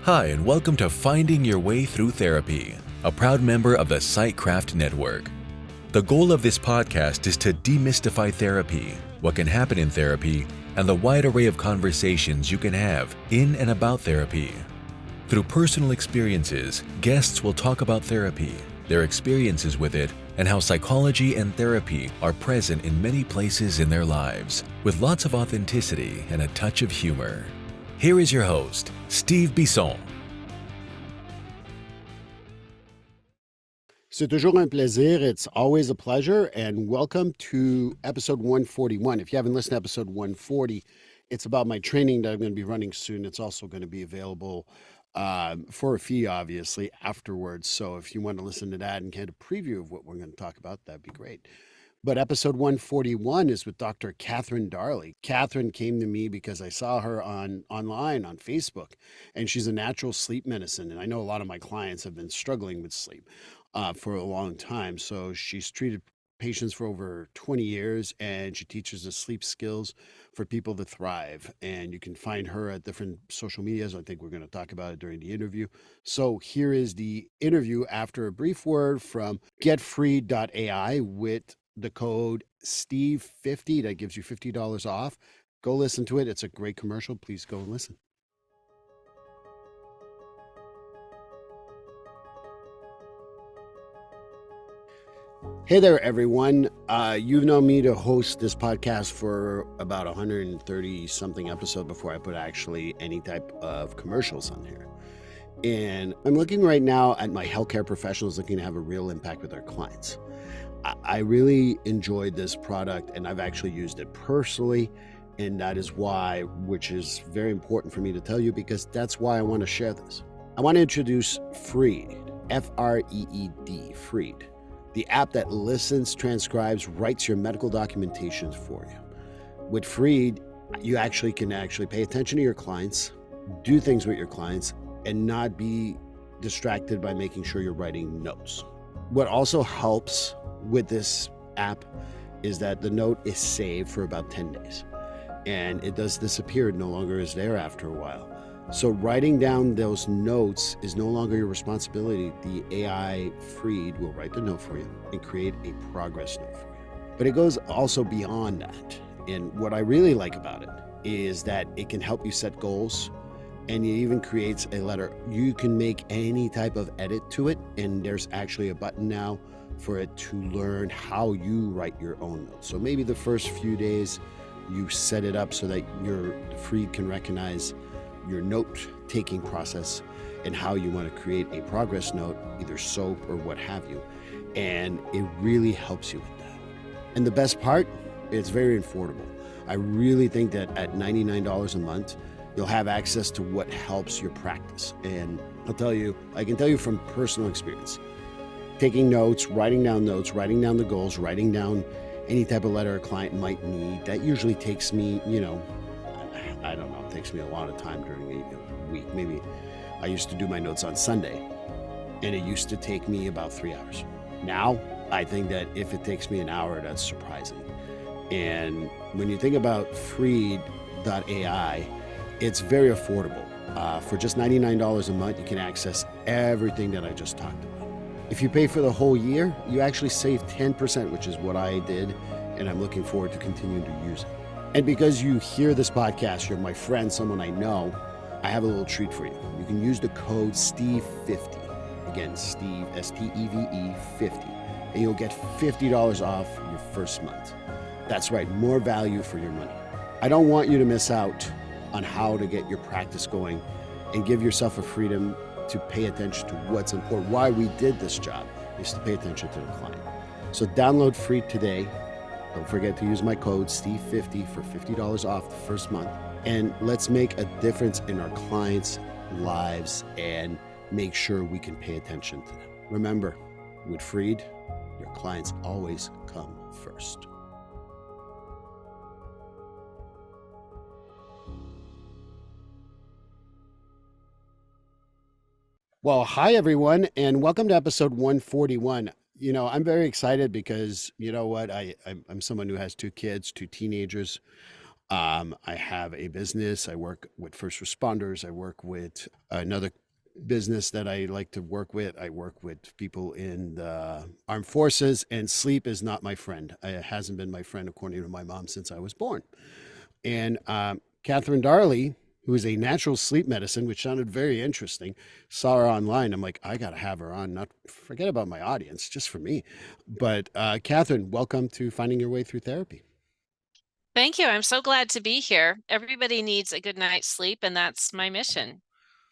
Hi, and welcome to Finding Your Way Through Therapy, a proud member of the Sightcraft Network. The goal of this podcast is to demystify therapy, what can happen in therapy, and the wide array of conversations you can have in and about therapy. Through personal experiences, guests will talk about therapy, their experiences with it, and how psychology and therapy are present in many places in their lives, with lots of authenticity and a touch of humor. Here is your host, Steve Bisson. C'est toujours un plaisir. It's always a pleasure. And welcome to episode 141. If you haven't listened to episode 140, it's about my training that I'm going to be running soon. It's also going to be available for a fee, obviously, afterwards. So if you want to listen to that and get a preview of what we're going to talk about, that'd be great. But episode 141 is with Dr. Darley. Catherine came to me because I saw her online on Facebook, and she's a natural sleep medicine. And I know a lot of my clients have been struggling with sleep for a long time. So she's treated patients for over 20 years, and she teaches the sleep skills for people to thrive. And you can find her at different social medias. I think we're going to talk about it during the interview. So here is the interview after a brief word from getfree.ai with the code Steve50 that gives you $50 off. Go listen to it. It's a great commercial. Please go and listen. Hey there, everyone. You've known me to host this podcast for about 130 something episodes before I put actually any type of commercials on here. And I'm looking right now at my healthcare professionals looking to have a real impact with their clients. I really enjoyed this product, and I've actually used it personally. And that is why, which is very important for me to tell you, because that's why I want to share this. I want to introduce Freed, F-R-E-E-D, Freed, the app that listens, transcribes, writes your medical documentations for you. With Freed, you can pay attention to your clients, do things with your clients, and not be distracted by making sure you're writing notes. What also helps with this app is that the note is saved for about 10 days, and it does disappear. It no longer is there after a while. So writing down those notes is no longer your responsibility. The AI Freed will write the note for you and create a progress note for you. But it goes also beyond that. And what I really like about it is that it can help you set goals, and it even creates a letter. You can make any type of edit to it, and there's actually a button now for it to learn how you write your own notes. So maybe the first few days you set it up so that your Freed can recognize your note-taking process and how you want to create a progress note, either SOAP or what have you. And it really helps you with that. And the best part, it's very affordable. I really think that at $99 a month, you'll have access to what helps your practice. And I can tell you from personal experience, taking notes, writing down the goals, writing down any type of letter a client might need, that usually takes me, I don't know, it takes me a lot of time during a week. Maybe I used to do my notes on Sunday, and it used to take me about 3 hours. Now, I think that if it takes me an hour, that's surprising. And when you think about Freed.ai, it's very affordable. For just $99 a month, you can access everything that I just talked about. If you pay for the whole year, you actually save 10%, which is what I did, and I'm looking forward to continuing to use it. And because you hear this podcast, you're my friend, someone I know, I have a little treat for you. You can use the code STEVE50. Again, Steve, S-T-E-V-E 50. And you'll get $50 off your first month. That's right, more value for your money. I don't want you to miss out on how to get your practice going and give yourself a freedom to pay attention to what's important. Why we did this job is to pay attention to the client. So download Freed today. Don't forget to use my code STEVE50 for $50 off the first month. And let's make a difference in our clients' lives and make sure we can pay attention to them. Remember, with Freed, your clients always come first. Well, hi, everyone, and welcome to episode 141. I'm very excited because, you know what, I'm someone who has two kids, two teenagers, I have a business. I work with first responders. I work with another business that I like to work with. I work with people in the armed forces, and sleep is not my friend. It hasn't been my friend, according to my mom, since I was born. And Catherine Darley, who is a natural sleep medicine, which sounded very interesting, saw her online. I'm like, I got to have her on, not forget about my audience, just for me. But Catherine, welcome to Finding Your Way Through Therapy. Thank you. I'm so glad to be here. Everybody needs a good night's sleep, and that's my mission.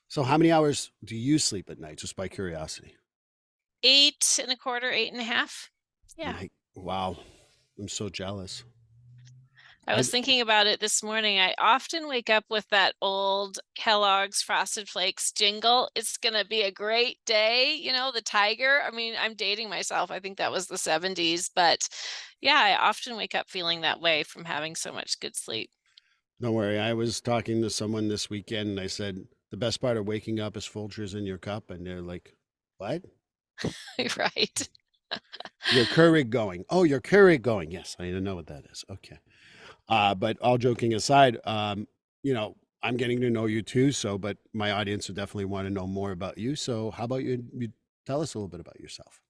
So, how many hours do you sleep at night, just by curiosity? 8 and a quarter, 8.5. Yeah. Wow, I'm so jealous. I was thinking about it this morning. I often wake up with that old Kellogg's Frosted Flakes jingle. It's going to be a great day. You know, the tiger. I mean, I'm dating myself. I think that was the 70s. But yeah, I often wake up feeling that way from having so much good sleep. Don't worry. I was talking to someone this weekend and I said, the best part of waking up is Folgers in your cup. And they're like, what? Right. Your Keurig going. Oh, your Keurig going. Yes, I don't know what that is. Okay. But all joking aside, you know, I'm getting to know you too. So, but my audience would definitely want to know more about you. So, how about you tell us a little bit about yourself?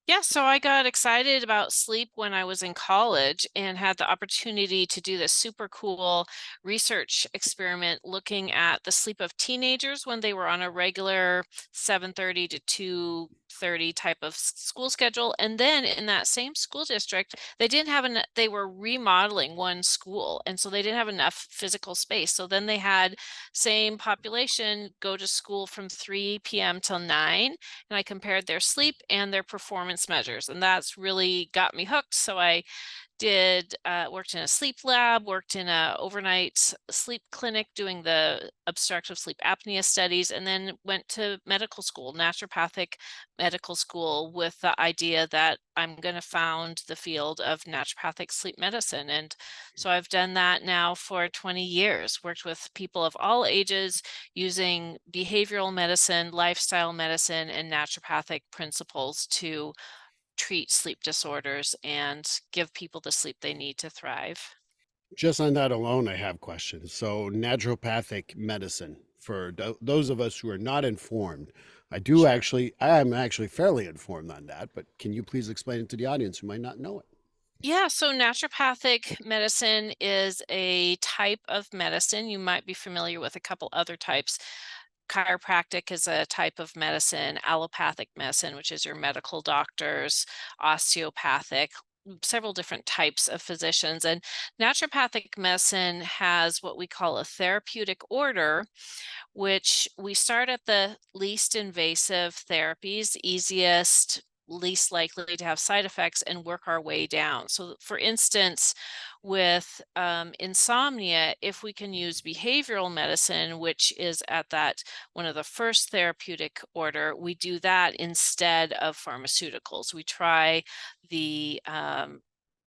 Yeah, so I got excited about sleep when I was in college and had the opportunity to do this super cool research experiment looking at the sleep of teenagers when they were on a regular 7:30 to 2:30 type of school schedule. And then in that same school district, they were remodeling one school, and so they didn't have enough physical space. So then they had same population go to school from 3 p.m. till 9, and I compared their sleep and their performance measures, and that's really got me hooked. So I worked in a sleep lab, worked in a overnight sleep clinic doing the obstructive sleep apnea studies, and then went to medical school, naturopathic medical school, with the idea that I'm going to found the field of naturopathic sleep medicine. And so I've done that now for 20 years, worked with people of all ages using behavioral medicine, lifestyle medicine, and naturopathic principles to treat sleep disorders and give people the sleep they need to thrive. Just on that alone, I have questions. So, naturopathic medicine, for those of us who are not informed, Sure. I am actually fairly informed on that, but can you please explain it to the audience who might not know it? Yeah, so naturopathic medicine is a type of medicine. You might be familiar with a couple other types. Chiropractic is a type of medicine, allopathic medicine, which is your medical doctors, osteopathic, several different types of physicians. And naturopathic medicine has what we call a therapeutic order, which we start at the least invasive therapies, easiest, least likely to have side effects, and work our way down. So, for instance, with insomnia, if we can use behavioral medicine, which is at that one of the first therapeutic order, we do that instead of pharmaceuticals. We try the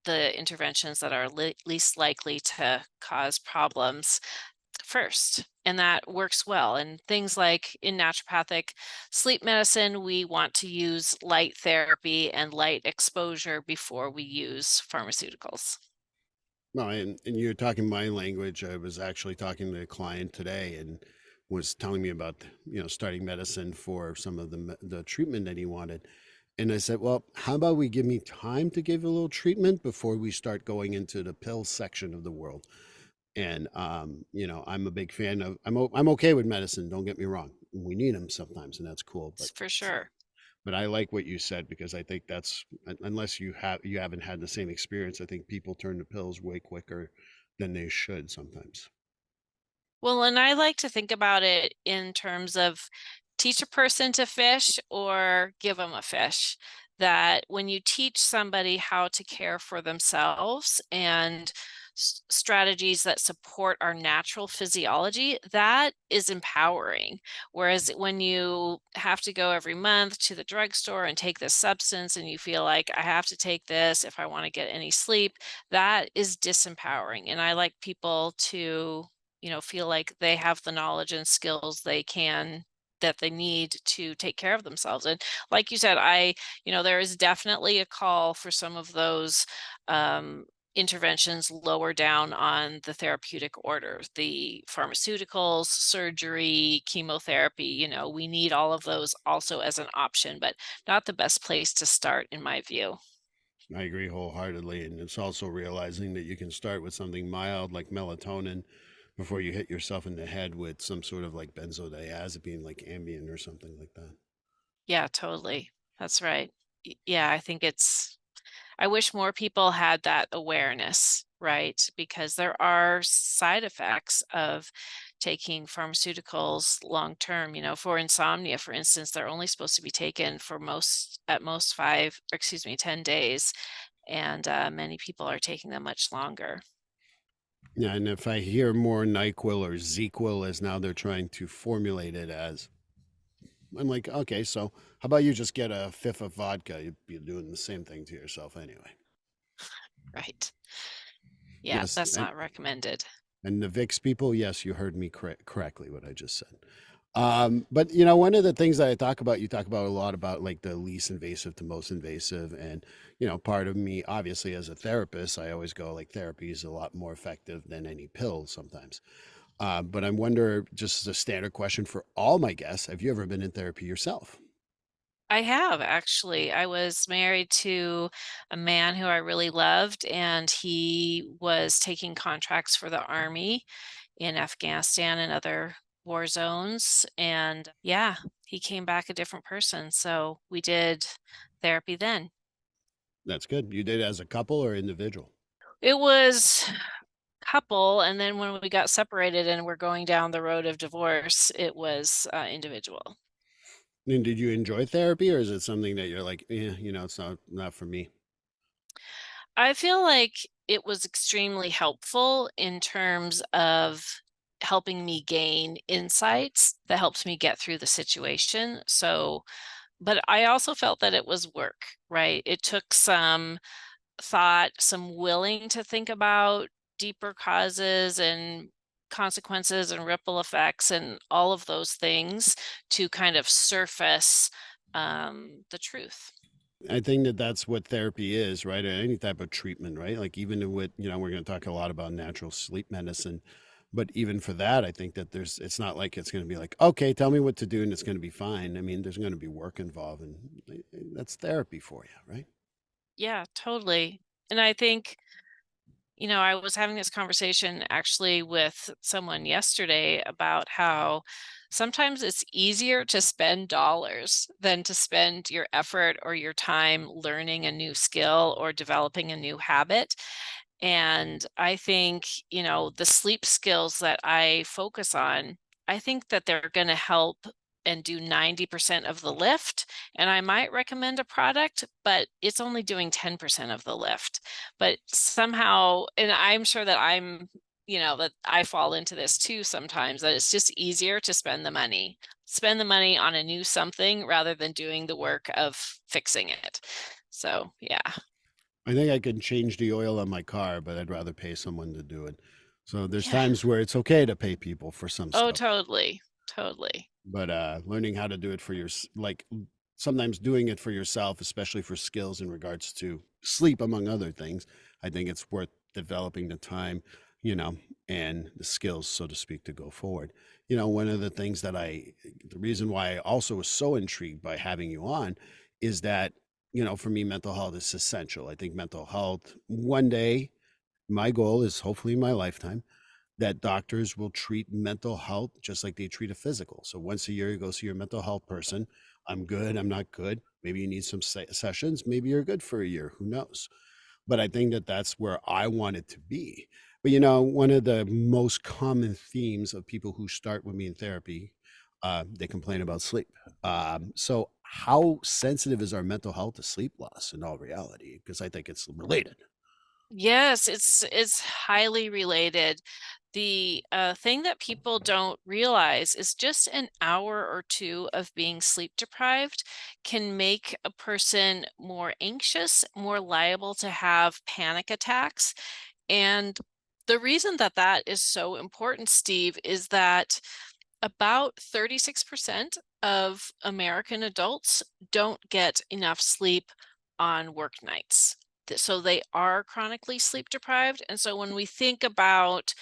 interventions that are least likely to cause problems first, and that works well. And things like in naturopathic sleep medicine, we want to use light therapy and light exposure before we use pharmaceuticals. No, and you're talking my language. I was actually talking to a client today and was telling me about, starting medicine for some of the treatment that he wanted. And I said, well, how about we give me time to give a little treatment before we start going into the pill section of the world? And I'm a big fan of. I'm okay with medicine. Don't get me wrong. We need them sometimes, and that's cool. For sure. But I like what you said because I think that's unless you haven't had the same experience. I think people turn to pills way quicker than they should sometimes. Well, and I like to think about it in terms of teach a person to fish or give them a fish. That when you teach somebody how to care for themselves and strategies that support our natural physiology, that is empowering. Whereas when you have to go every month to the drugstore and take this substance and you feel like I have to take this if I want to get any sleep, that is disempowering. And I like people to feel like they have the knowledge and skills that they need to take care of themselves. And like you said, there is definitely a call for some of those interventions lower down on the therapeutic order, the pharmaceuticals, surgery, chemotherapy. We need all of those also as an option, but not the best place to start, in my view. I agree wholeheartedly. And it's also realizing that you can start with something mild like melatonin before you hit yourself in the head with some sort of like benzodiazepine, like Ambien or something like that. Yeah, totally. That's right. Yeah, I wish more people had that awareness, right? Because there are side effects of taking pharmaceuticals long term. For insomnia, for instance, they're only supposed to be taken for at most 10 days. And many people are taking them much longer. Yeah, and if I hear more NyQuil or ZQuil as now they're trying to formulate it as, I'm like, okay, so how about you just get a fifth of vodka? You'd be doing the same thing to yourself anyway. Right. Yeah, Yes, that's not recommended. and the VIX people, yes, you heard me correctly what I just said. But one of the things that I talk about, you talk about a lot about like the least invasive to most invasive. And, part of me, obviously, as a therapist, I always go like therapy is a lot more effective than any pill sometimes. But I wonder, just as a standard question for all my guests, have you ever been in therapy yourself? I have actually. I was married to a man who I really loved, and he was taking contracts for the army in Afghanistan and other war zones. And yeah, he came back a different person. So we did therapy then. That's good. You did it as a couple or individual? It was couple, and then when we got separated and we're going down the road of divorce, it was individual. And did you enjoy therapy, or is it something that you're like, yeah, it's not for me? I feel like it was extremely helpful in terms of helping me gain insights that helps me get through the situation. So, but I also felt that it was work, right? It took some thought, some willing to think about deeper causes and consequences and ripple effects and all of those things to kind of surface the truth. I think that that's what therapy is, right? Or any type of treatment, right? Like even with, we're going to talk a lot about natural sleep medicine, but even for that, I think that it's not like it's going to be like, okay, tell me what to do and it's going to be fine. I mean, there's going to be work involved and that's therapy for you, right? Yeah, totally. And I think, I was having this conversation actually with someone yesterday about how sometimes it's easier to spend dollars than to spend your effort or your time learning a new skill or developing a new habit. And I think, the sleep skills that I focus on, I think that they're going to help and do 90% of the lift. And I might recommend a product, but it's only doing 10% of the lift. But somehow, and I'm sure that that I fall into this too sometimes, that it's just easier to spend the money on a new something rather than doing the work of fixing it. So, yeah. I think I can change the oil on my car, but I'd rather pay someone to do it. So there's Yeah. times where it's okay to pay people for some Oh, stuff. totally. Totally. But learning how to do it for like sometimes doing it for yourself, especially for skills in regards to sleep among other things, I think it's worth developing the time, you know and the skills, so to speak, to go forward. One of the things that the reason why I also was so intrigued by having you on is that, for me, mental health is essential. I think mental health, one day, my goal is, hopefully in my lifetime, that doctors will treat mental health just like they treat a physical. So once a year, you go see your mental health person. I'm good. I'm not good. Maybe you need some sessions. Maybe you're good for a year. Who knows? But I think that that's where I want it to be. But one of the most common themes of people who start with me in therapy, they complain about sleep. So how sensitive is our mental health to sleep loss in all reality? Because I think it's related. Yes, it's highly related. The thing that people don't realize is just an hour or two of being sleep deprived can make a person more anxious, more liable to have panic attacks. And the reason that that is so important, Steve, is that about 36% of American adults don't get enough sleep on work nights. so they are chronically sleep deprived. And so when we think about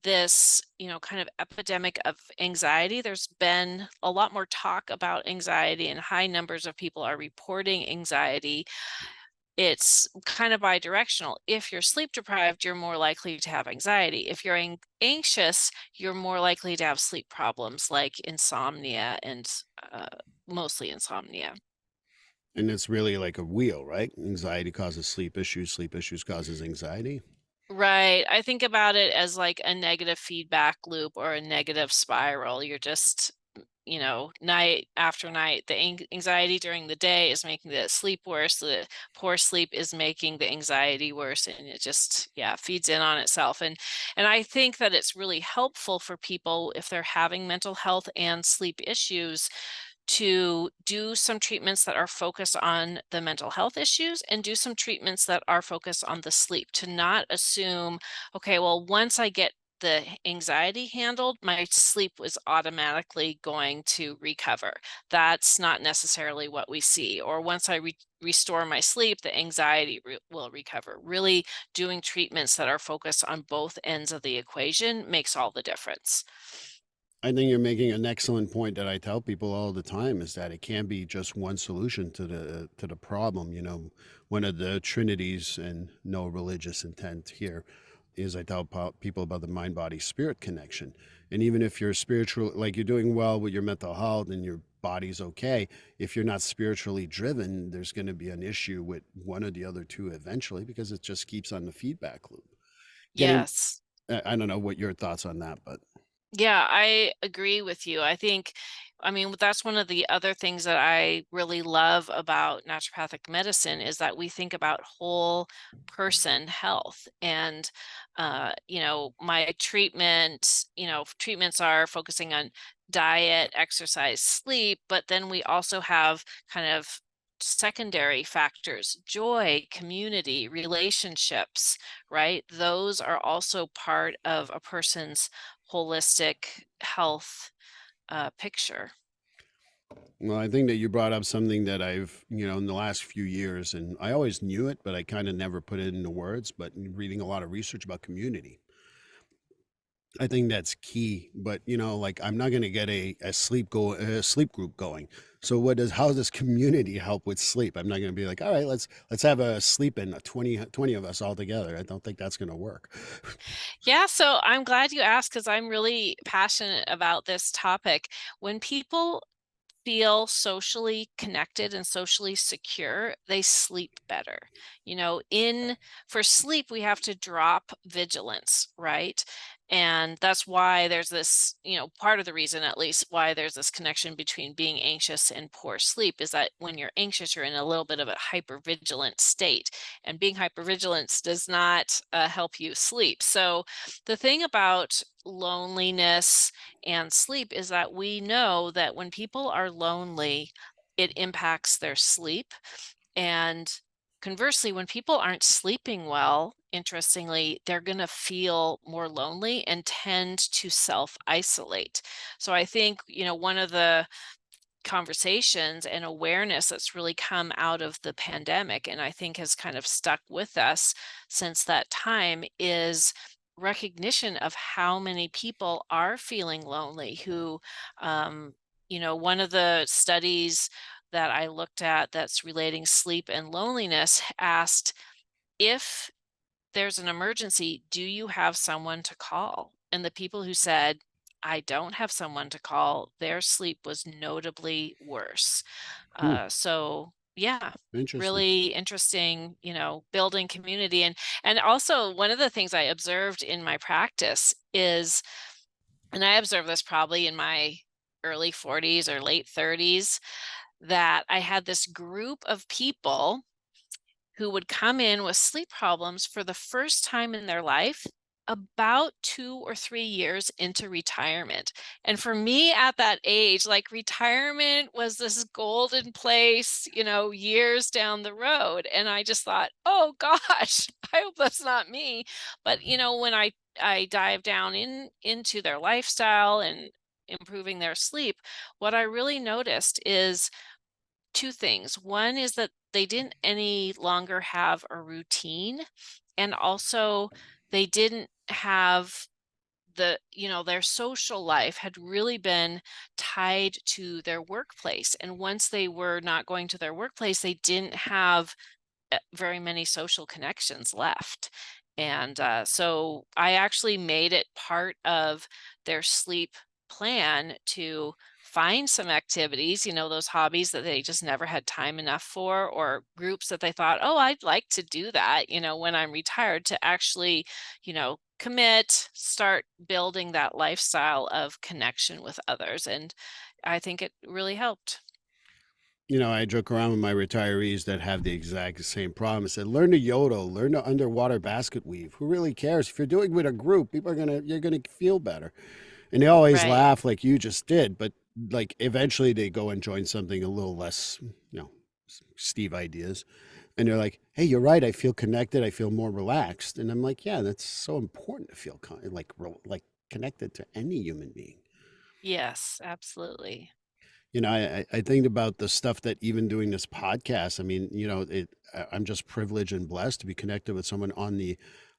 this, kind of epidemic of anxiety, there's been a lot more talk about anxiety, and high numbers of people are reporting anxiety. It's kind of bi-directional. If you're sleep deprived, you're more likely to have anxiety. If you're anxious, you're more likely to have sleep problems like insomnia and uh, mostly insomnia. And it's really like a wheel, right? Anxiety causes sleep issues causes anxiety. Right. I think about it as like a negative feedback loop or a negative spiral. You're just, night after night, the anxiety during the day is making the sleep worse. The poor sleep is making the anxiety worse, and it just, yeah, feeds in on itself. And I think that it's really helpful for people if they're having mental health and sleep issues to do some treatments that are focused on the mental health issues and do some treatments that are focused on the sleep, to not assume, okay, well, once I get the anxiety handled, my sleep was automatically going to recover. That's not necessarily what we see. Or once I restore my sleep, the anxiety will recover. Really doing treatments that are focused on both ends of the equation makes all the difference. I think you're making an excellent point that I tell people all the time is that it can't be just one solution to the problem. You know, one of the trinities, and no religious intent here, is I tell people about the mind body spirit connection. And even if you're spiritual, like you're doing well with your mental health and your body's okay, if you're not spiritually driven, there's going to be an issue with one or the other two eventually, because it just keeps on the feedback loop. Getting, Yes. I don't know what your thoughts on that, but Yeah, I agree with you. I mean, that's one of the other things that I really love about naturopathic medicine is that we think about whole person health. And, my treatments are focusing on diet, exercise, sleep, but then we also have kind of secondary factors: joy, community, relationships, right? Those are also part of a person's holistic health picture. well, I think that you brought up something that I've, in the last few years, and I always knew it, but I kind of never put it into words. But reading a lot of research about community, I think that's key. But like I'm not going to get a sleep group going. So how does community help with sleep? I'm not going to be like, all right, let's have a sleep in 20 of us all together. I don't think that's going to work. Yeah, so I'm glad you asked because I'm really passionate about this topic. When people feel socially connected and socially secure, they sleep better. In for sleep, we have to drop vigilance, right? And that's why there's this, part of the reason, at least, why there's this connection between being anxious and poor sleep is that when you're anxious, you're in a little bit of a hypervigilant state, and being hypervigilant does not help you sleep. So the thing about loneliness and sleep is that we know that when people are lonely, it impacts their sleep. And conversely, when people aren't sleeping well, interestingly, they're going to feel more lonely and tend to self isolate. So I think, one of the conversations and awareness that's really come out of the pandemic, and I think has kind of stuck with us since that time, is recognition of how many people are feeling lonely who, one of the studies that I looked at that's relating sleep and loneliness asked, if there's an emergency, do you have someone to call? And the people who said, I don't have someone to call, their sleep was notably worse. Hmm, So yeah, interesting. really interesting, building community. And also one of the things I observed in my practice is, and I observed this probably in my early 40s or late 30s, that I had this group of people who would come in with sleep problems for the first time in their life about 2 or 3 years into retirement. And for me at that age, like, retirement was this golden place, years down the road. And I just thought, oh gosh, I hope that's not me. But when I dive down into their lifestyle and improving their sleep, what I really noticed is two things. One is that they didn't any longer have a routine, and also they didn't have their social life had really been tied to their workplace, and once they were not going to their workplace, they didn't have very many social connections left. And so I actually made it part of their sleep plan to find some activities, those hobbies that they just never had time enough for, or groups that they thought, oh, I'd like to do that, when I'm retired, to actually, commit, start building that lifestyle of connection with others. And I think it really helped. I joke around with my retirees that have the exact same problem. I said, learn to yodel, learn to underwater basket weave. Who really cares? If you're doing it with a group, you're gonna feel better. And they always Right. laugh like you just did, but like eventually they go and join something a little less, Steve ideas. And they're like, hey, you're right. I feel connected. I feel more relaxed. And I'm like, yeah, that's so important to feel like connected to any human being. Yes, absolutely. I think about the stuff that even doing this podcast, I mean, I'm just privileged and blessed to be connected with someone on the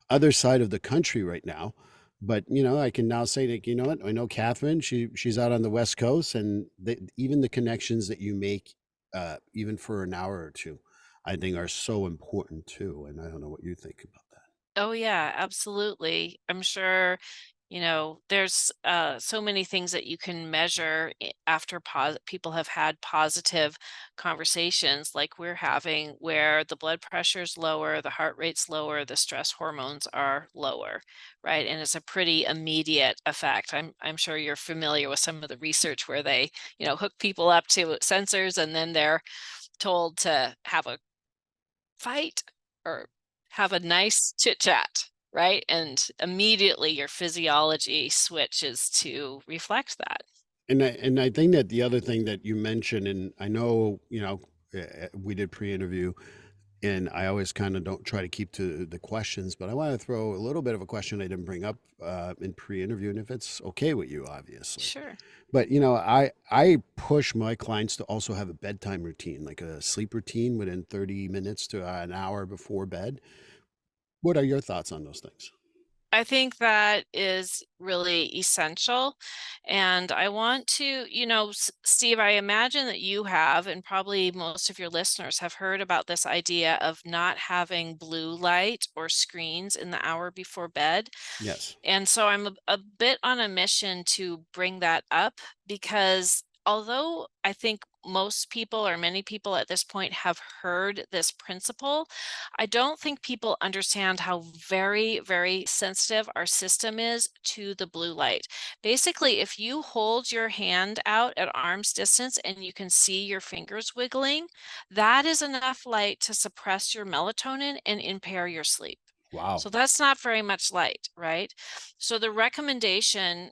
other side of the country right now. But, I can now say that, what, I know Catherine, she's out on the West Coast, and even the connections that you make, even for an hour or two, I think are so important too. And I don't know what you think about that. Oh yeah, absolutely. I'm sure, there's so many things that you can measure after people have had positive conversations like we're having, where the blood pressure's lower, the heart rate's lower, the stress hormones are lower, right? And it's a pretty immediate effect. I'm sure you're familiar with some of the research where they, hook people up to sensors, and then they're told to have a fight or have a nice chit chat, right? And immediately your physiology switches to reflect that. And I think that the other thing that you mentioned, and I know, we did pre-interview, and I always kind of don't try to keep to the questions, but I want to throw a little bit of a question I didn't bring up in pre-interview, and if it's okay with you, obviously. Sure. But I push my clients to also have a bedtime routine, like a sleep routine within 30 minutes to an hour before bed. What are your thoughts on those things? I think that is really essential. And I want to, Steve, I imagine that you have, and probably most of your listeners have heard about this idea of not having blue light or screens in the hour before bed. Yes. And so I'm a bit on a mission to bring that up, because although I think most people, or many people at this point, have heard this principle, I don't think people understand how very, very sensitive our system is to the blue light. Basically, if you hold your hand out at arm's distance and you can see your fingers wiggling, that is enough light to suppress your melatonin and impair your sleep. Wow. So that's not very much light, right? So the recommendation,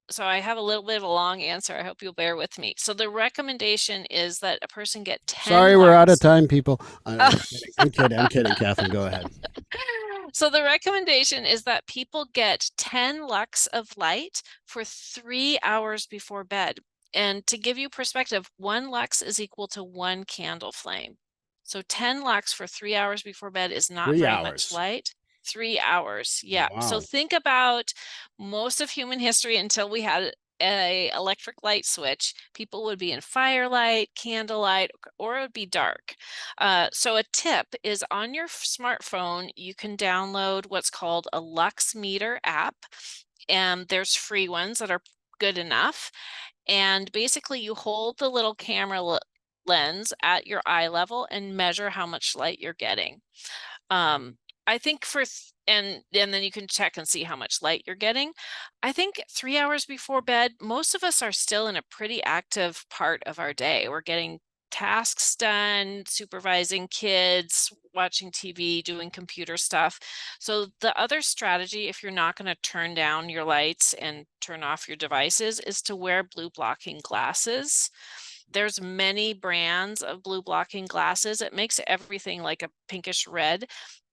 so I have a little bit of a long answer. I hope you'll bear with me. So the recommendation is that a person get 10 Sorry, we're out of lux. time, people. I'm kidding. I'm kidding. I'm kidding, Catherine. Go ahead. So the recommendation is that people get 10 lux of light for 3 hours before bed. And to give you perspective, 1 lux is equal to 1 candle flame. So 10 lux for 3 hours before bed is not Three very much hours. light. 3 hours. Yeah. So Wow. think about most of human history until we had a electric light switch. People would be in firelight, candlelight, or it would be dark. So a tip is, on your smartphone, you can download what's called a Lux Meter app, and there's free ones that are good enough. And basically, you hold the little camera lens at your eye level and measure how much light you're getting. I think and then you can check and see how much light you're getting. I think 3 hours before bed, most of us are still in a pretty active part of our day. We're getting tasks done, supervising kids, watching TV, doing computer stuff. So the other strategy, if you're not going to turn down your lights and turn off your devices, is to wear blue blocking glasses. There's many brands of blue blocking glasses. It makes everything like a pinkish red.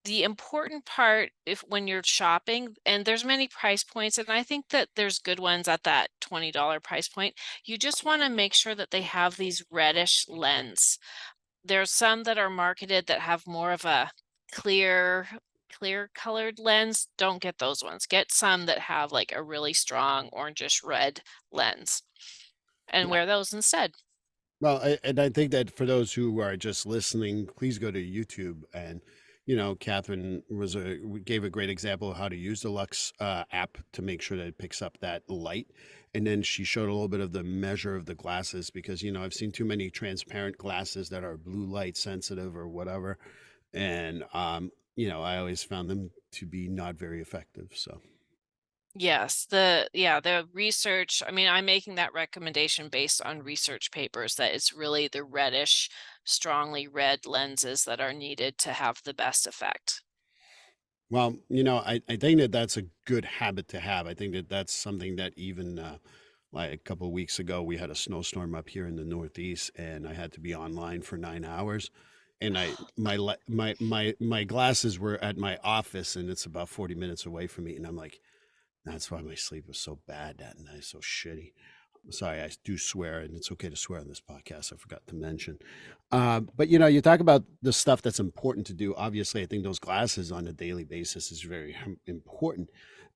The important part, if when you're shopping, and there's many price points, and I think that there's good ones at that $20 price point, you just want to make sure that they have these reddish lens. There's some that are marketed that have more of a clear clear colored lens. Don't get those ones. Get some that have like a really strong orangish red lens and Yeah. wear those instead. Well, and I think that for those who are just listening, please go to YouTube and, Catherine gave a great example of how to use the Lux app to make sure that it picks up that light, and then she showed a little bit of the measure of the glasses because I've seen too many transparent glasses that are blue light sensitive or whatever, and I always found them to be not very effective. So. Yes, the research, I mean, I'm making that recommendation based on research papers that it's really the reddish, strongly red lenses that are needed to have the best effect. Well, I think that that's a good habit to have. I think that that's something that even like a couple of weeks ago, we had a snowstorm up here in the Northeast, and I had to be online for 9 hours. And my glasses were at my office, and it's about 40 minutes away from me. And I'm like, that's why my sleep was so bad that night, so shitty. Sorry, I do swear, and it's okay to swear on this podcast. I forgot to mention. But you talk about the stuff that's important to do. Obviously, I think those glasses on a daily basis is very important.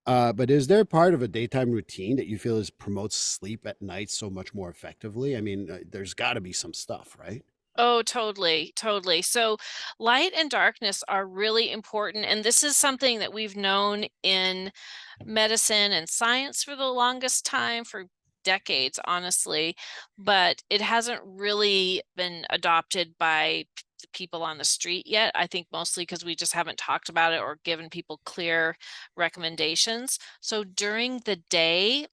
But is there part of a daytime routine that you feel is promotes sleep at night so much more effectively? I mean, there's got to be some stuff, right? Oh, totally, totally. So light and darkness are really important. And this is something that we've known in medicine and science for the longest time, for decades, honestly, but it hasn't really been adopted by the people on the street yet. I think mostly because we just haven't talked about it or given people clear recommendations. So during the day,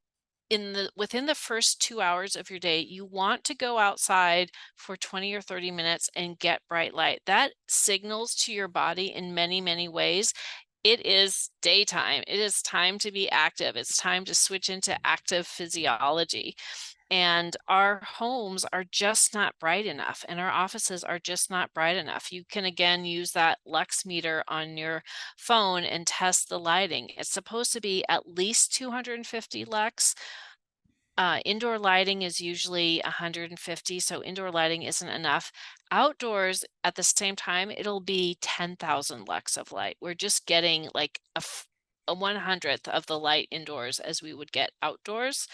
within the first 2 hours of your day, you want to go outside for 20 or 30 minutes and get bright light. That signals to your body in many, many ways. It is daytime. It is time to be active. It's time to switch into active physiology. And our homes are just not bright enough, and our offices are just not bright enough. You can again use that lux meter on your phone and test the lighting. It's supposed to be at least 250 lux. Indoor lighting is usually 150, so indoor lighting isn't enough. Outdoors, at the same time, it'll be 10,000 lux of light. We're just getting like a 100th of the light indoors as we would get outdoors.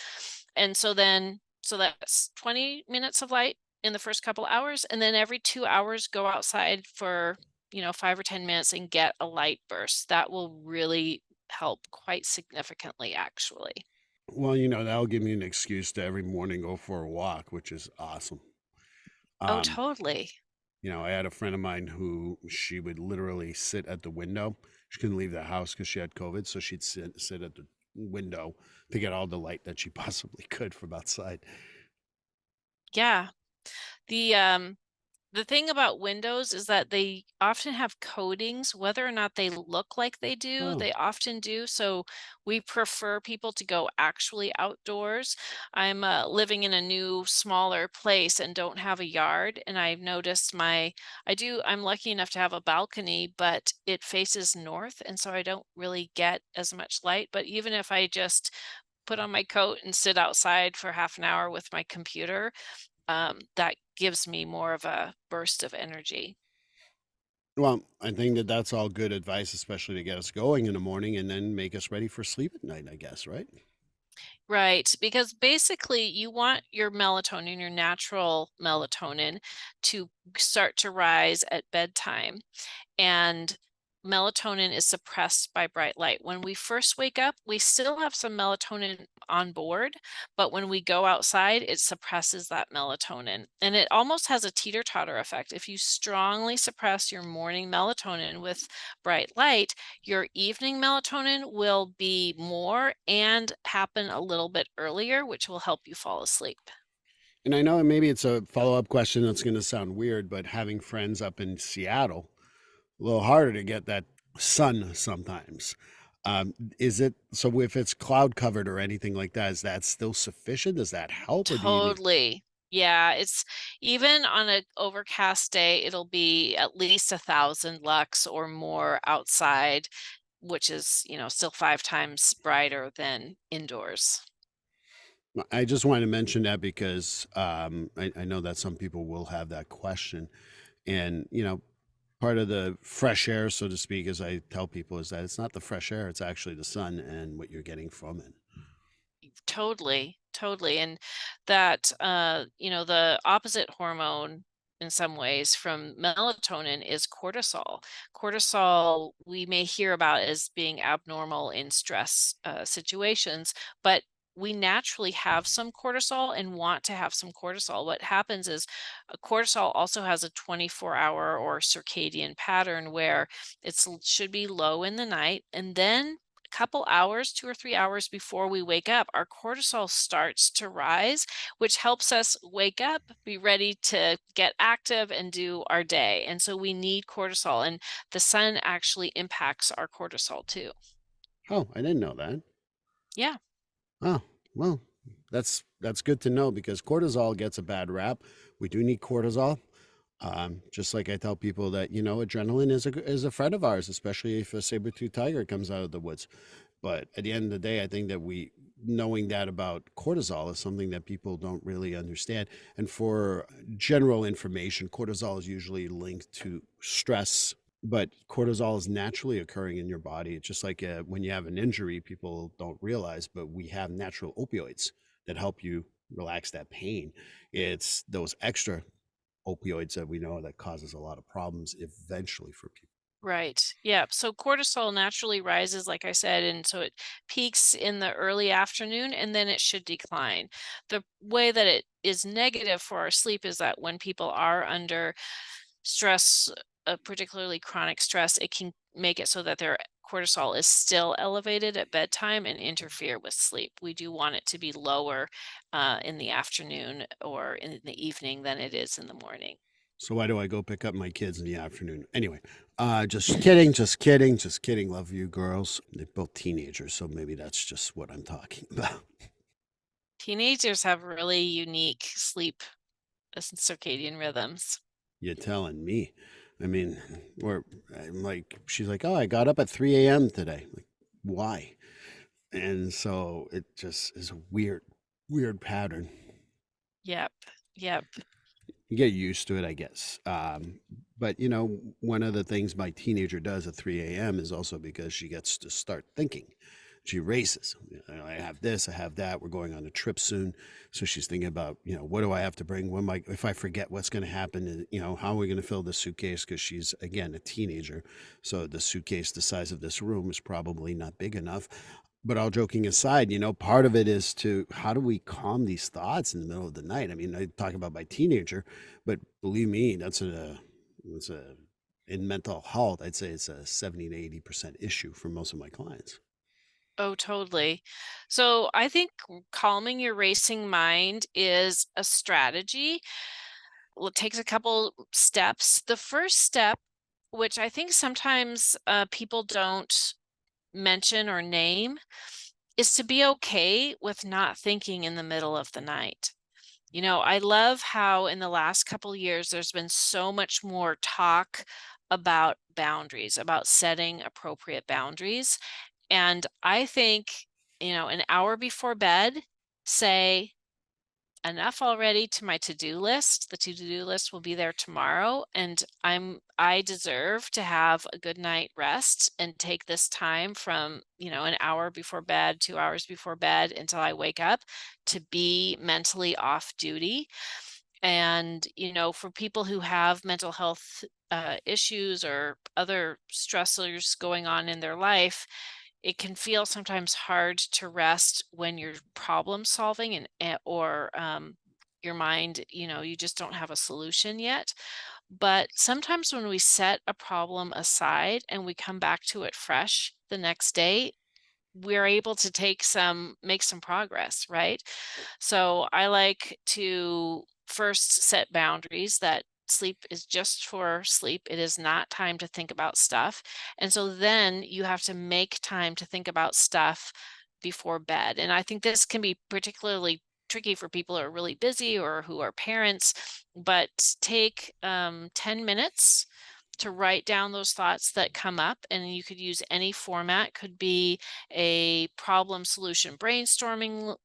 And so that's 20 minutes of light in the first couple hours, and then every 2 hours go outside for, 5 or 10 minutes and get a light burst. That will really help quite significantly, actually. Well, that'll give me an excuse to every morning go for a walk, which is awesome. Oh, Um, totally. I had a friend of mine who she would literally sit at the window. She couldn't leave the house because she had COVID, so she'd sit at the window to get all the light that she possibly could from outside. Yeah. The thing about windows is that they often have coatings, whether or not they look like they do, Oh, they often do. So we prefer people to go actually outdoors. I'm living in a new, smaller place and don't have a yard. And I've noticed I'm lucky enough to have a balcony, but it faces north. And so I don't really get as much light. But even if I just put on my coat and sit outside for half an hour with my computer, that gives me more of a burst of energy. well, I think that that's all good advice, especially to get us going in the morning and then make us ready for sleep at night, I guess, right? Right, because basically you want your melatonin, your natural melatonin, to start to rise at bedtime. And melatonin is suppressed by bright light. When we first wake up, we still have some melatonin on board, but when we go outside, it suppresses that melatonin. And it almost has a teeter-totter effect. If you strongly suppress your morning melatonin with bright light, your evening melatonin will be more and happen a little bit earlier, which will help you fall asleep. And I know maybe it's a follow up question that's going to sound weird, but having friends up in Seattle, a little harder to get that sun sometimes. Is it so if it's cloud covered or anything like that, is that still sufficient? Does that help or do you need? Totally. Yeah, it's even on an overcast day, it'll be at least 1,000 lux or more outside, which is, still 5 times brighter than indoors. I just wanted to mention that because I know that some people will have that question. And, part of the fresh air, so to speak, as I tell people, is that it's not the fresh air, it's actually the sun and what you're getting from it. Totally, totally. And that, the opposite hormone in some ways from melatonin is cortisol. Cortisol, we may hear about as being abnormal in stress situations, but we naturally have some cortisol and want to have some cortisol. What happens is cortisol also has a 24-hour or circadian pattern where it should be low in the night, and then couple hours, 2 or 3 hours before we wake up, our cortisol starts to rise, which helps us wake up, be ready to get active and do our day. And so we need cortisol, and the sun actually impacts our cortisol too. Oh, I didn't know that. Yeah. Oh, well, that's good to know because cortisol gets a bad rap. We do need cortisol. Just like I tell people that, adrenaline is a friend of ours, especially if a saber-tooth tiger comes out of the woods. But at the end of the day, I think that knowing that about cortisol is something that people don't really understand. And for general information, cortisol is usually linked to stress, but cortisol is naturally occurring in your body. It's just like when you have an injury, people don't realize, but we have natural opioids that help you relax that pain. It's those extra opioids that we know that causes a lot of problems eventually for people. Right. Yeah. So cortisol naturally rises, like I said, and so it peaks in the early afternoon and then it should decline. The way that it is negative for our sleep is that when people are under stress, particularly chronic stress, it can make it so that their cortisol is still elevated at bedtime and interfere with sleep. We do want it to be lower in the afternoon or in the evening than it is in the morning. So why do I go pick up my kids in the afternoon? Anyway, just kidding, just kidding, just kidding. Love you girls. They're both teenagers, so maybe that's just what I'm talking about. Teenagers have really unique sleep circadian rhythms. You're telling me. I mean, or I'm like, she's like, oh, I got up at 3 a.m. today. Like, why? And so it just is a weird, weird pattern. Yep. Yep. You get used to it, I guess. But one of the things my teenager does at 3 a.m. is also because she gets to start thinking. She races. I have this, I have that. We're going on a trip soon, so she's thinking about, what do I have to bring? If I forget, what's going to happen? How are we going to fill this suitcase? Because she's again a teenager, so the suitcase the size of this room is probably not big enough. But all joking aside, part of it is to how do we calm these thoughts in the middle of the night? I mean, I talk about my teenager, but believe me, that's a in mental health, I'd say it's a 70 to 80% issue for most of my clients. Oh, totally. So I think calming your racing mind is a strategy. Well, it takes a couple steps. The first step, which I think sometimes people don't mention or name, is to be okay with not thinking in the middle of the night. I love how in the last couple years there's been so much more talk about boundaries, about setting appropriate boundaries. And I think, an hour before bed, say, enough already to my to-do list. The to-do list will be there tomorrow, and I deserve to have a good night rest and take this time from, an hour before bed, 2 hours before bed until I wake up to be mentally off duty. And, for people who have mental health issues or other stressors going on in their life, it can feel sometimes hard to rest when you're problem solving or your mind, you just don't have a solution yet. But sometimes when we set a problem aside and we come back to it fresh the next day, we're able to make some progress, right? So I like to first set boundaries that sleep is just for sleep. It is not time to think about stuff. And so then you have to make time to think about stuff before bed. And I think this can be particularly tricky for people who are really busy or who are parents, but take 10 minutes to write down those thoughts that come up, and you could use any format. Could be a problem solution brainstorming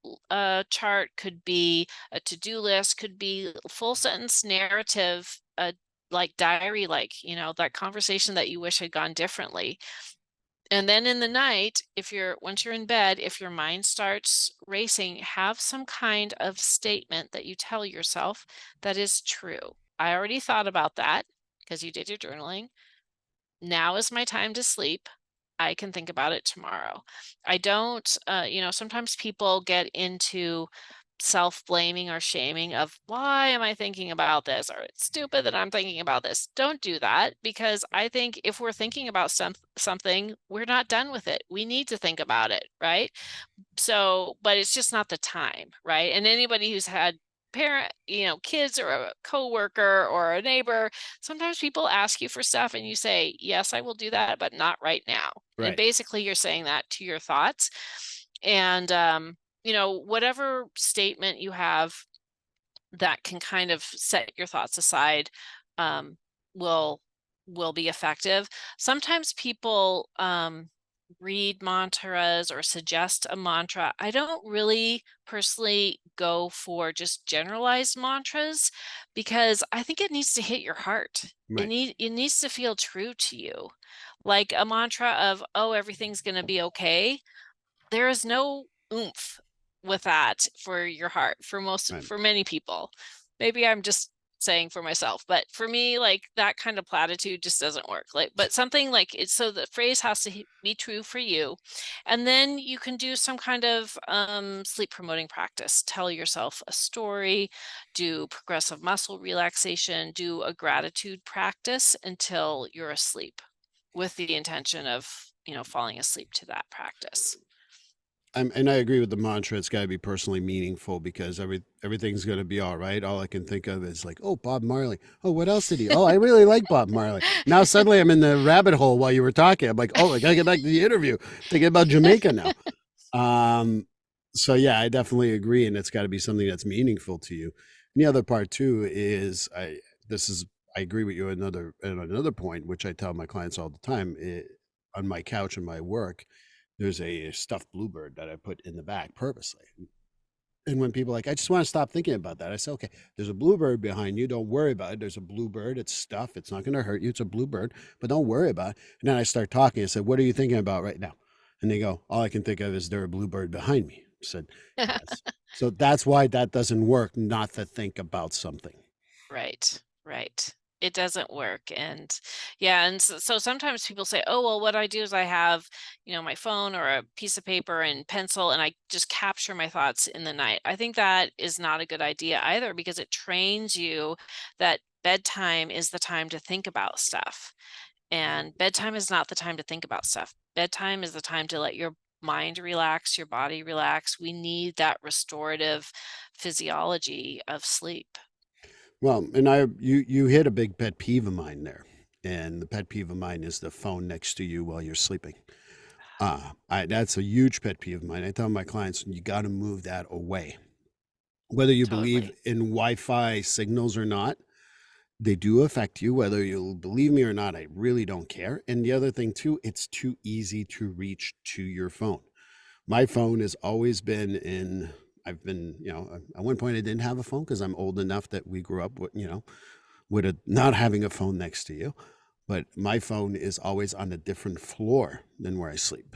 chart, could be a to-do list, could be full sentence narrative like diary, like, that conversation that you wish had gone differently. And then in the night, once you're in bed, if your mind starts racing, have some kind of statement that you tell yourself that is true. I already thought about that because you did your journaling. Now is my time to sleep. I can think about it tomorrow. I don't, sometimes people get into self-blaming or shaming of why am I thinking about this, or it's stupid that I'm thinking about this. Don't do that, because I think if we're thinking about something, we're not done with it. We need to think about it, right? So, but it's just not the time, right? And anybody who's had kids or a coworker or a neighbor, sometimes people ask you for stuff and you say, yes, I will do that, but not right now. And Right. basically you're saying that to your thoughts. And, whatever statement you have that can kind of set your thoughts aside, um, will be effective. Sometimes people read mantras or suggest a mantra. I don't really personally go for just generalized mantras because I think it needs to hit your heart. Right. It needs to feel true to you. Like a mantra of, oh, everything's going to be okay. There is no oomph with that for your heart Right. for many people. Maybe I'm just saying for myself, but for me, like that kind of platitude just doesn't work. Like, but something like it's, so the phrase has to be true for you. And then you can do some kind of sleep promoting practice. Tell yourself a story, do progressive muscle relaxation, do a gratitude practice until you're asleep with the intention of, falling asleep to that practice. And I agree with the mantra. It's got to be personally meaningful because everything's going to be all right. All I can think of is like, oh, Bob Marley. Oh, what else did he? Oh, I really like Bob Marley. Now suddenly I'm in the rabbit hole while you were talking. I'm like, oh, I got to get back to the interview. Thinking about Jamaica now. Um, so yeah, I definitely agree, and it's got to be something that's meaningful to you. And the other part too is I agree with you. Another point, which I tell my clients all the time, on my couch in my work there's a stuffed bluebird that I put in the back purposely. And when people are like, I just want to stop thinking about that, I say, okay, there's a bluebird behind you. Don't worry about it. There's a bluebird. It's stuff. It's not going to hurt you. It's a bluebird, but don't worry about it. And then I start talking. I said, what are you thinking about right now? And they go, all I can think of is there a bluebird behind me. I said, yes. So that's why that doesn't work, not to think about something. Right, right. It doesn't work. And yeah, and so sometimes people say, oh, well, what I do is I have, my phone or a piece of paper and pencil, and I just capture my thoughts in the night. I think that is not a good idea either, because it trains you that bedtime is the time to think about stuff. And bedtime is not the time to think about stuff. Bedtime is the time to let your mind relax, your body relax. We need that restorative physiology of sleep. Well, and you hit a big pet peeve of mine there. And the pet peeve of mine is the phone next to you while you're sleeping. That's a huge pet peeve of mine. I tell my clients, you got to move that away. Whether you believe Totally. in Wi-Fi signals or not, they do affect you. Whether you'll believe me or not, I really don't care. And the other thing too, it's too easy to reach to your phone. My phone has always been in. I've been, at one point I didn't have a phone because I'm old enough that we grew up with, with not having a phone next to you. But my phone is always on a different floor than where I sleep.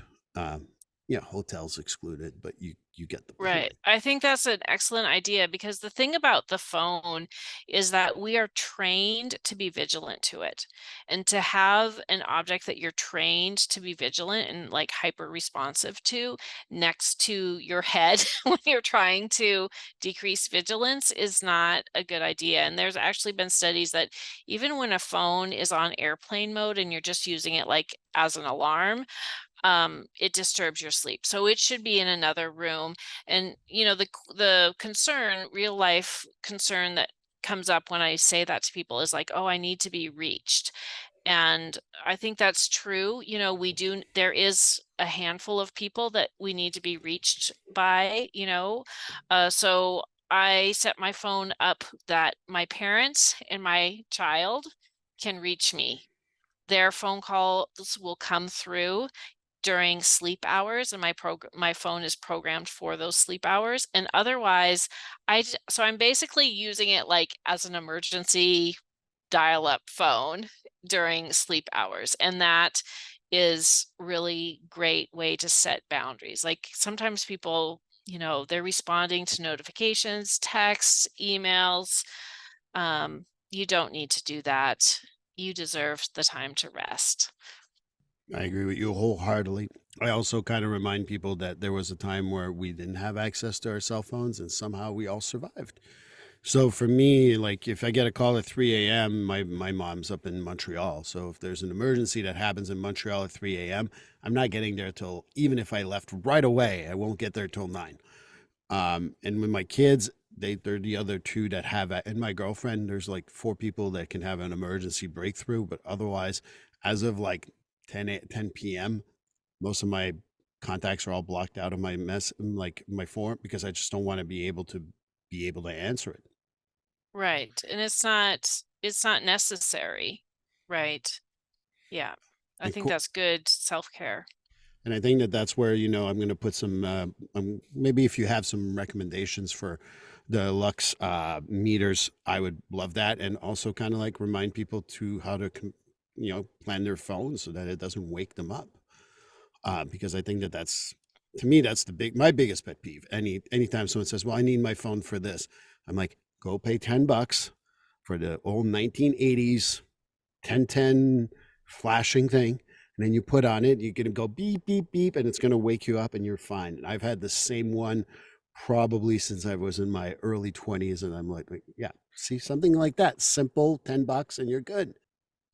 Hotels excluded, but you get the Right. point. I think that's an excellent idea, because the thing about the phone is that we are trained to be vigilant to it. And to have an object that you're trained to be vigilant and like hyper responsive to next to your head when you're trying to decrease vigilance is not a good idea. And there's actually been studies that even when a phone is on airplane mode and you're just using it like as an alarm, it disturbs your sleep. So it should be in another room. And the concern, real life concern, that comes up when I say that to people is like, oh, I need to be reached. And I think that's true. There is a handful of people that we need to be reached by, so I set my phone up that my parents and my child can reach me. Their phone calls will come through during sleep hours, and my phone is programmed for those sleep hours. And otherwise, so I'm basically using it like as an emergency dial-up phone during sleep hours, and that is really great way to set boundaries. Like, sometimes people, they're responding to notifications, texts, emails. You don't need to do that. You deserve the time to rest. I agree with you wholeheartedly. I also kind of remind people that there was a time where we didn't have access to our cell phones and somehow we all survived. So for me, like if I get a call at 3 a.m., my mom's up in Montreal. So if there's an emergency that happens in Montreal at 3 a.m., I'm not getting there till, even if I left right away, I won't get there till 9. And with my kids, they're the other two that have, and my girlfriend, there's like 4 people that can have an emergency breakthrough, but otherwise, as of like 10 p.m., most of my contacts are all blocked out of my like my phone, because I just don't want to be able to answer it. Right. And it's not necessary. Right. Yeah. I And think that's good self-care. And I think that that's where, I'm going to put some, maybe if you have some recommendations for the Lux meters, I would love that. And also kind of like remind people to how to, plan their phones so that it doesn't wake them up. Because I think that to me, that's my biggest pet peeve. Anytime someone says, well, I need my phone for this, I'm like, go pay $10 for the old 1980s 1010 flashing thing. And then you put on it, you can go beep, beep, beep, and it's going to wake you up and you're fine. And I've had the same one probably since I was in my early 20s. And I'm like, yeah, see something like that. Simple, $10 and you're good.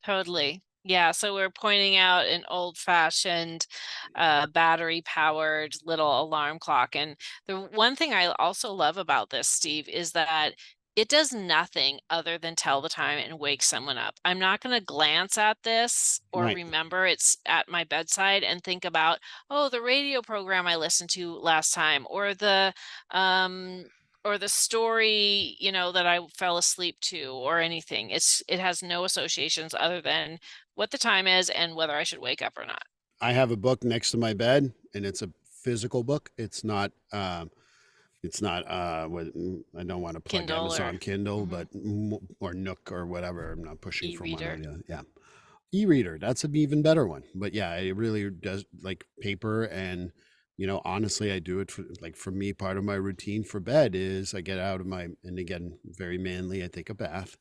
Totally. Yeah, so we're pointing out an old-fashioned, battery-powered little alarm clock, and the one thing I also love about this, Steve, is that it does nothing other than tell the time and wake someone up. I'm not gonna glance at this or Right. remember it's at my bedside and think about, "Oh, the radio program I listened to last time," um or the story, that I fell asleep to or anything. It has no associations other than what the time is and whether I should wake up or not. I have a book next to my bed and it's a physical book. It's not, I don't want to plug Kindle Amazon or Kindle, mhm, but, or Nook or whatever. I'm not pushing from one or e-reader. the other. Yeah. E-reader, that's an even better one. But yeah, it really does like paper. And honestly, I do it for, like, for me, part of my routine for bed is I get out of my, and again, very manly, I take a bath.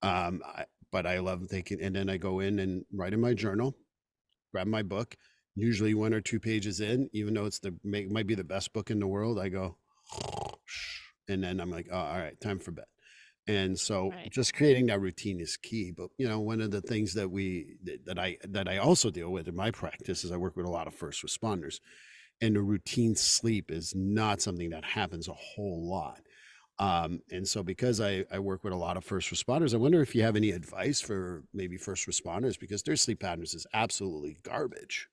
But I love taking, and then I go in and write in my journal, grab my book, usually 1 or 2 pages in, even though might be the best book in the world. I go and then I'm like, oh, all right, time for bed. And so Right. just creating that routine is key. But one of the things that I also deal with in my practice is I work with a lot of first responders, and the routine sleep is not something that happens a whole lot. And so because I work with a lot of first responders, I wonder if you have any advice for maybe first responders, because their sleep patterns is absolutely garbage.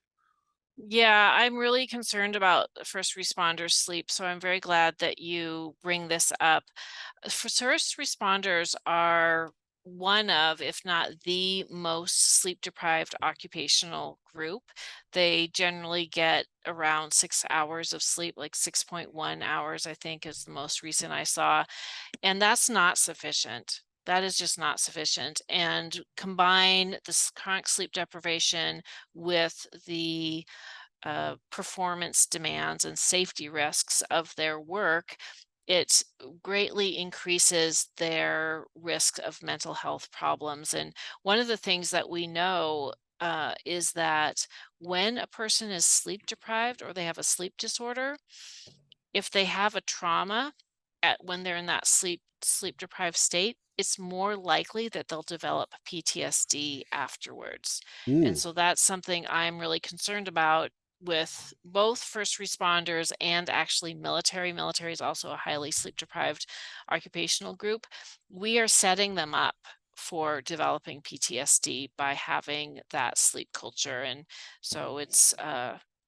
Yeah, I'm really concerned about first responders' sleep, so I'm very glad that you bring this up. First responders are one of, if not the most sleep deprived occupational group. They generally get around 6 hours of sleep, like 6.1 hours, I think is the most recent I saw. And that's not sufficient. That is just not sufficient. And combine this chronic sleep deprivation with the performance demands and safety risks of their work, it greatly increases their risk of mental health problems. And one of the things that we know is that when a person is sleep deprived or they have a sleep disorder, if they have a trauma when they're in that sleep deprived state, it's more likely that they'll develop PTSD afterwards. And Mm. so that's something I'm really concerned about with both first responders and actually military. Military is also a highly sleep deprived occupational group. We are setting them up for developing PTSD by having that sleep culture. And so it's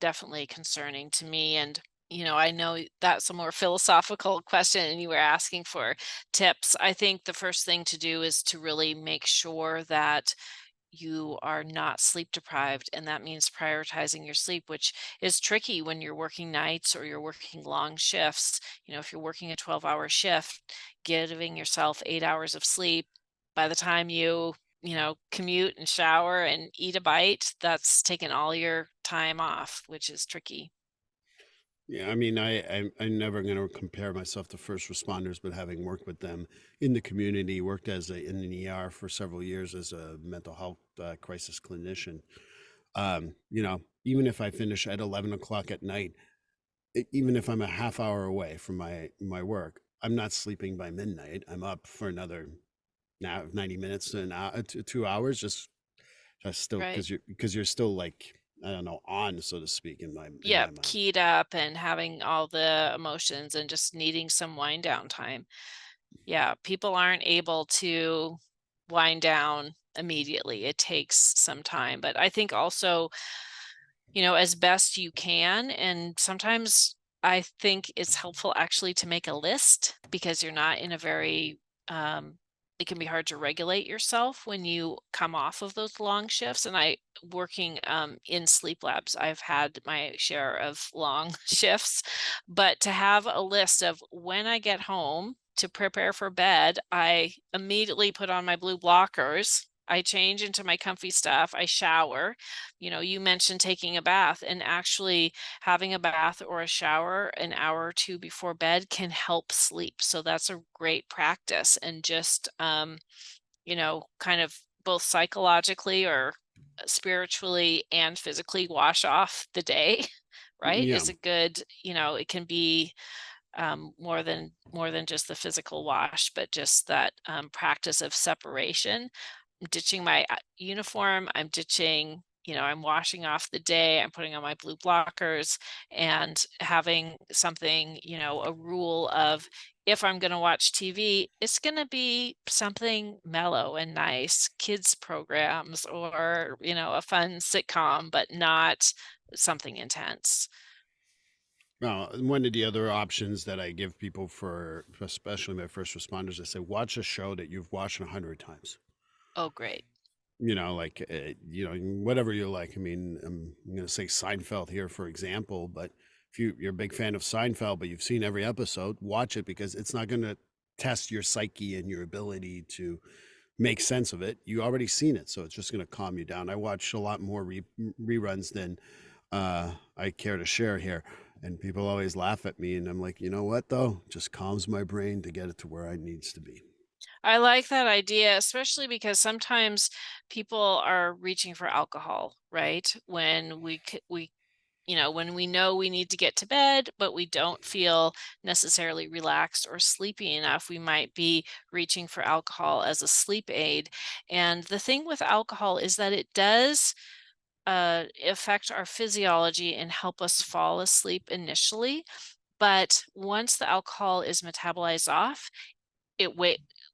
definitely concerning to me. And I know that's a more philosophical question and you were asking for tips. I think the first thing to do is to really make sure that you are not sleep deprived. And that means prioritizing your sleep, which is tricky when you're working nights or you're working long shifts. If you're working a 12-hour shift, giving yourself 8 hours of sleep by the time commute and shower and eat a bite, that's taken all your time off, which is tricky. Yeah, I mean, I'm never going to compare myself to first responders, but having worked with them in the community, worked in an ER for several years as a mental health crisis clinician. Even if I finish at 11 o'clock at night, even if I'm a half hour away from my work, I'm not sleeping by midnight. I'm up for another now 90 minutes to an hour to 2 hours, just still Right. because you're still like, I don't know, on, so to speak, in Yeah, my mind. keyed up and having all the emotions and just needing some wind down time. Yeah, people aren't able to wind down immediately. It takes some time, but I think also, as best you can. And sometimes I think it's helpful actually to make a list because you're not in a very, it can be hard to regulate yourself when you come off of those long shifts. And working in sleep labs, I've had my share of long shifts, but to have a list of when I get home to prepare for bed, I immediately put on my blue blockers. I change into my comfy stuff. I shower. You mentioned taking a bath, and actually having a bath or a shower an hour or two before bed can help sleep. So that's a great practice. And just, kind of both psychologically or spiritually and physically wash off the day, right? Yeah. Is a good, it can be more than just the physical wash, but just that practice of separation. I'm ditching my uniform. I'm washing off the day. I'm putting on my blue blockers and having something, a rule of if I'm going to watch TV, it's going to be something mellow and nice, kids programs or, a fun sitcom, but not something intense. Well, one of the other options that I give people for especially my first responders, I say, watch a show that you've watched 100 times. Oh, great. Like, whatever you like. I mean, I'm going to say Seinfeld here, for example, but if you're a big fan of Seinfeld, but you've seen every episode, watch it because it's not going to test your psyche and your ability to make sense of it. You already seen it, so it's just going to calm you down. I watch a lot more reruns than I care to share here. And people always laugh at me, and I'm like, you know what, though? Just calms my brain to get it to where I needs to be. I like that idea, especially because sometimes people are reaching for alcohol, right? When when we know we need to get to bed, but we don't feel necessarily relaxed or sleepy enough, we might be reaching for alcohol as a sleep aid. And the thing with alcohol is that it does affect our physiology and help us fall asleep initially. But once the alcohol is metabolized off, it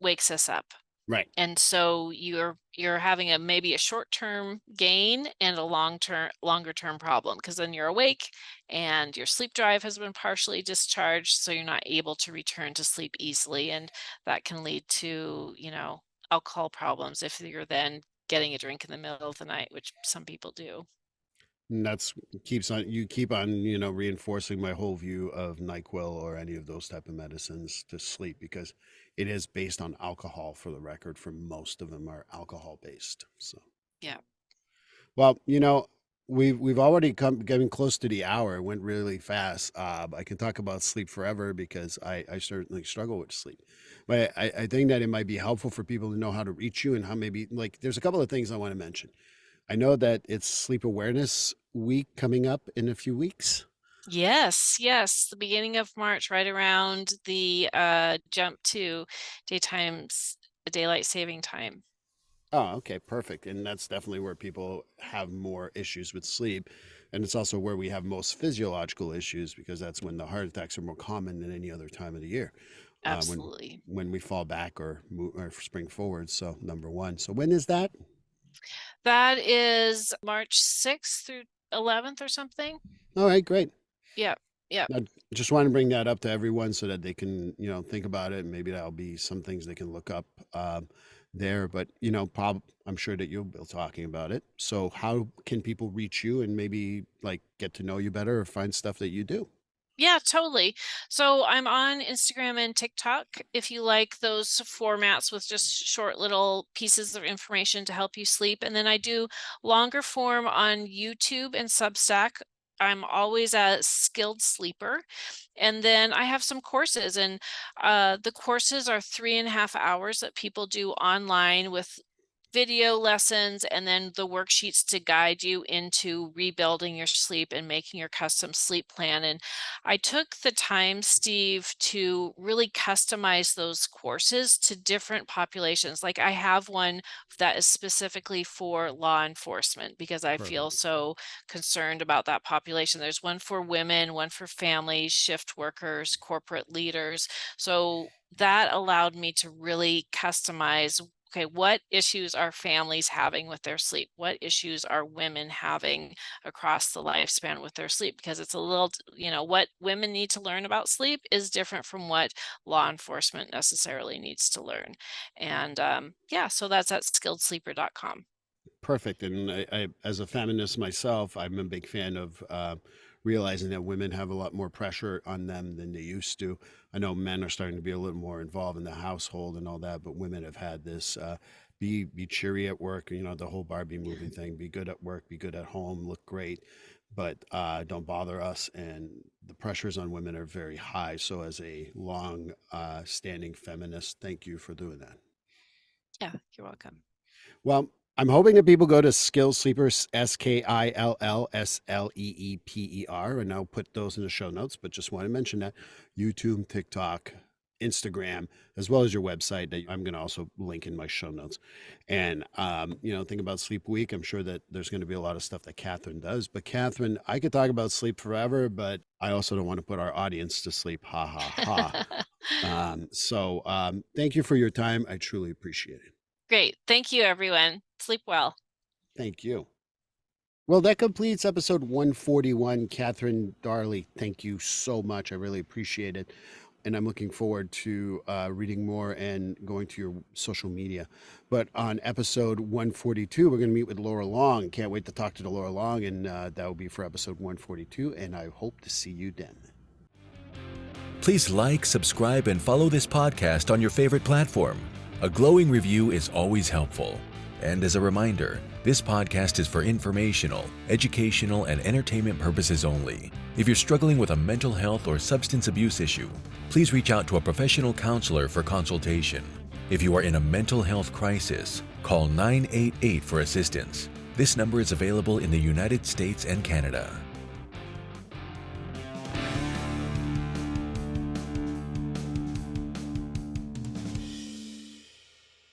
wakes us up. Right. And so you're having maybe a short-term gain and a longer term problem because then you're awake and your sleep drive has been partially discharged, so you're not able to return to sleep easily, and that can lead to, alcohol problems if you're then getting a drink in the middle of the night, which some people do. And that's keeps on you keep on reinforcing my whole view of NyQuil or any of those type of medicines to sleep, because it is based on alcohol. For the record, for most of them are alcohol based. So, Yeah. well, we've already come getting close to the hour. It went really fast. I can talk about sleep forever because I certainly struggle with sleep. But I think that it might be helpful for people to know how to reach you and how, maybe, like, there's a couple of things I want to mention. I know that it's Sleep Awareness Week coming up in a few weeks. Yes, yes, the beginning of March, right around the jump to daylight saving time. Oh, okay, perfect. And that's definitely where people have more issues with sleep. And it's also where we have most physiological issues, because that's when the heart attacks are more common than any other time of the year. Uh, when Absolutely. when we fall back or spring forward. So number one. So when is that? That is March 6th through 11th or something. All right, great. Yeah, yeah, I just want to bring that up to everyone so that they can, think about it. And maybe that'll be some things they can look up there. But, I'm sure that you'll be talking about it. So how can people reach you and maybe like get to know you better or find stuff that you do? Yeah, totally. So I'm on Instagram and TikTok if you like those formats with just short little pieces of information to help you sleep. And then I do longer form on YouTube and Substack. I'm always a skilled sleeper. And then I have some courses, and the courses are 3.5 hours that people do online with video lessons and then the worksheets to guide you into rebuilding your sleep and making your custom sleep plan. And I took the time, Steve, to really customize those courses to different populations. Like I have one that is specifically for law enforcement because I feel Perfect. so concerned about that population. There's one for women, one for families, shift workers, corporate leaders. So that allowed me to really customize, okay, what issues are families having with their sleep? What issues are women having across the lifespan with their sleep? Because it's a little, what women need to learn about sleep is different from what law enforcement necessarily needs to learn. And yeah, so that's at skilledsleeper.com. Perfect. And as a feminist myself, I'm a big fan of realizing that women have a lot more pressure on them than they used to. I know men are starting to be a little more involved in the household and all that, but women have had this be cheery at work. You know, the whole Barbie movie thing: be good at work, be good at home, look great, but don't bother us. And the pressures on women are very high. So, as a long standing feminist, thank you for doing that. Yeah, you're welcome. Well, I'm hoping that people go to Skill Sleepers, Skillsleeper, and I'll put those in the show notes. But just want to mention that YouTube, TikTok, Instagram, as well as your website that I'm going to also link in my show notes. And, think about Sleep Week. I'm sure that there's going to be a lot of stuff that Catherine does. But Catherine, I could talk about sleep forever, but I also don't want to put our audience to sleep. Ha, ha, ha. Thank you for your time. I truly appreciate it. Great. Thank you, everyone. Sleep well. Thank you. Well, that completes episode 141. Catherine, Darley, thank you so much. I really appreciate it. And I'm looking forward to reading more and going to your social media. But on episode 142, we're going to meet with Laura Long. Can't wait to talk to Laura Long. And that will be for episode 142. And I hope to see you then. Please like, subscribe, and follow this podcast on your favorite platform. A glowing review is always helpful. And as a reminder, this podcast is for informational, educational, and entertainment purposes only. If you're struggling with a mental health or substance abuse issue, please reach out to a professional counselor for consultation. If you are in a mental health crisis, call 988 for assistance. This number is available in the United States and Canada.